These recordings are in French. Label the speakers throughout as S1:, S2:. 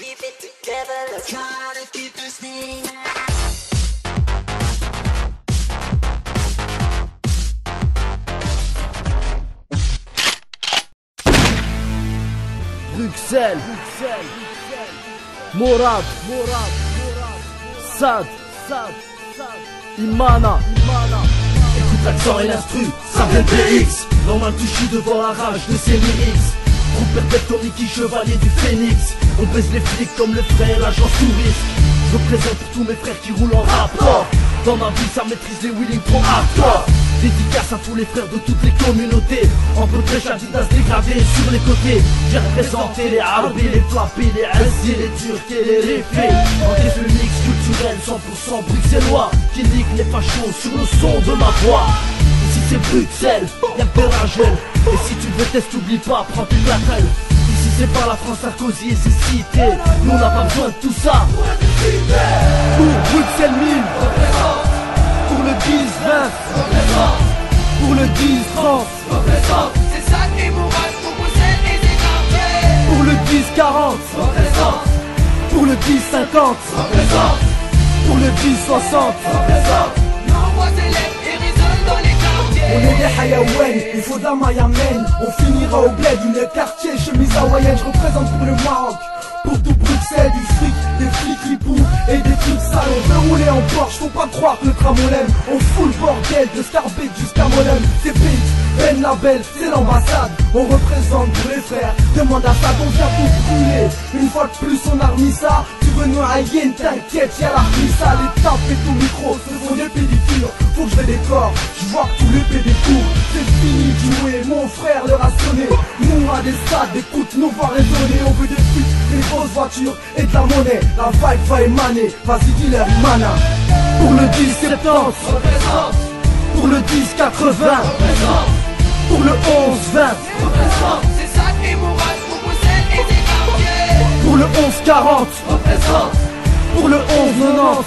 S1: keep it together. Let's try to keep this thing.
S2: Bruxelles, Morad, Sad, Imana.
S3: Écoute l'accent et l'instru, ça vient de BX. Normal tu chies devant la rage de ces lyrics. Groupe perpète comme Nicky, chevalier du Phénix. On baisse les flics comme le frère, l'agence touriste. Je représente pour tous mes frères qui roulent en rapport. Dans ma vie ça maîtrise les wheelings trop hardcore. Dédicace à tous les frères de toutes les communautés. En protège Adidas dégradé sur les côtés. J'ai représenté les Arabes, les Flappés, les Azis, les Turcs et les Réfés. Encaisse le mix culturel 100% bruxellois qui nique les fachos sur le son de ma voix. Ici c'est Bruxelles, y'a que des rageux. Et si tu veux tester, t'oublie pas, prends tes platelles. Ici c'est pas la France, Sarkozy et ses cités. Nous on n'a pas besoin de tout ça.
S2: Pour Bruxelles 1000, pour le 10-20, pour le 10-30,
S4: C'est ça qui est moral pour Bruxelles et des quartiers.
S2: pour le 10-40, pour le 10-50, pour le 10-60.
S4: Nos voix élèves et résonnent dans les quartiers.
S5: On est des Hayaouens, il faut de la Mayamène. On finira au bled, une quartier, chemise hawaïenne. Je représente pour le Maroc, pour tout Bruxelles, du fric, des flics ripoux et des trucs sales. On veut rouler en Porsche, faut pas croire que le tram on l'aime. On fout le bordel de Starbait jusqu'à Molen. C'est BX, Ben Label, c'est l'ambassade. On représente pour les frères, demande à ça, on vient tout brûler. Une fois de plus on a remis ça. Tu veux nous haïen, t'inquiète, y'a la ça. Les tapes et tout micro, ce sont des pédicures. Faut que je vais des corps, je vois que tous les PD courent. C'est fini de jouer, mon frère leur a sonné. Nous à des stades, écoute, nous va raisonner. On veut des putes, des grosses voitures et de la monnaie. La vibe va émaner, vas-y dis-leur mana.
S2: Pour le 10-70, pour le 10-80, pour le 11-20,
S4: C'est ça qui est moral pour Bruxelles et des quartiers.
S2: pour le 11-40, pour le 11-90,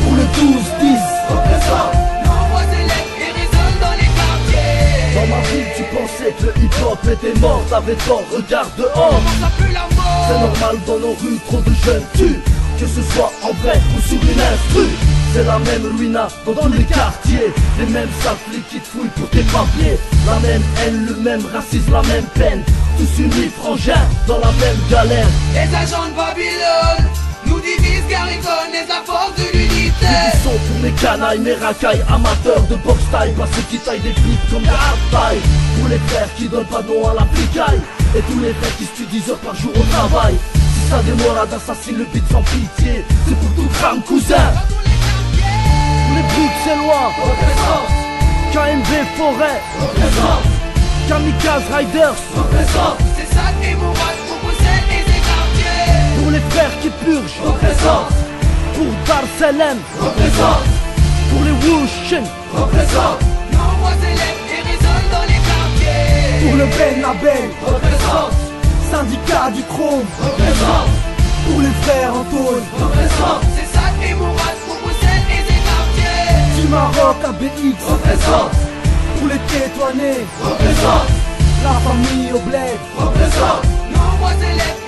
S2: pour le 12-10.
S4: Nos voix élèves et résonnent dans les quartiers.
S3: Dans ma ville tu pensais que le hip-hop était mort. T'avais tort, regarde dehors.
S4: Ça pue la mort.
S3: C'est normal dans nos rues, trop de jeunes tuent. Que ce soit en vrai ou sur une instru. C'est la même ruina dans tous les quartiers. Les mêmes sales flics qui te fouillent pour tes papiers. La même haine, le même racisme, la même peine. Tous unis frangins dans la même galère.
S4: Les agents de Babylone nous divisent car ils connaissent la force de l'unité.
S3: Ils sont pour mes canailles, mes racailles, amateurs de boxe taille. Pas ceux qui taillent des flips comme des hard taille. Pour les frères qui donnent pas de nom à la plicaille. Et tous les frères qui se tuent 10 heures par jour au travail. Si ça démorade assassine le beat sans pitié. C'est pour tout crame cousin.
S2: Pour les Bruxellois, KMV Forêt, Kamikaze Riders,
S4: C'est ça qui est moral pour Bruxelles et des quartiers.
S2: pour les frères qui purgent, pour Dar Salem, pour les Wushin,
S4: Nos voix élèves et résonnent dans les quartiers.
S5: Pour le Ben Label, syndicat du chrome. Pour les frères en tôle,
S4: C'est ça qui est moral pour Bruxelles et des quartiers.
S5: du Maroc à BX. Pour les Tétouanais, la famille au bled.
S4: Nos voix élèves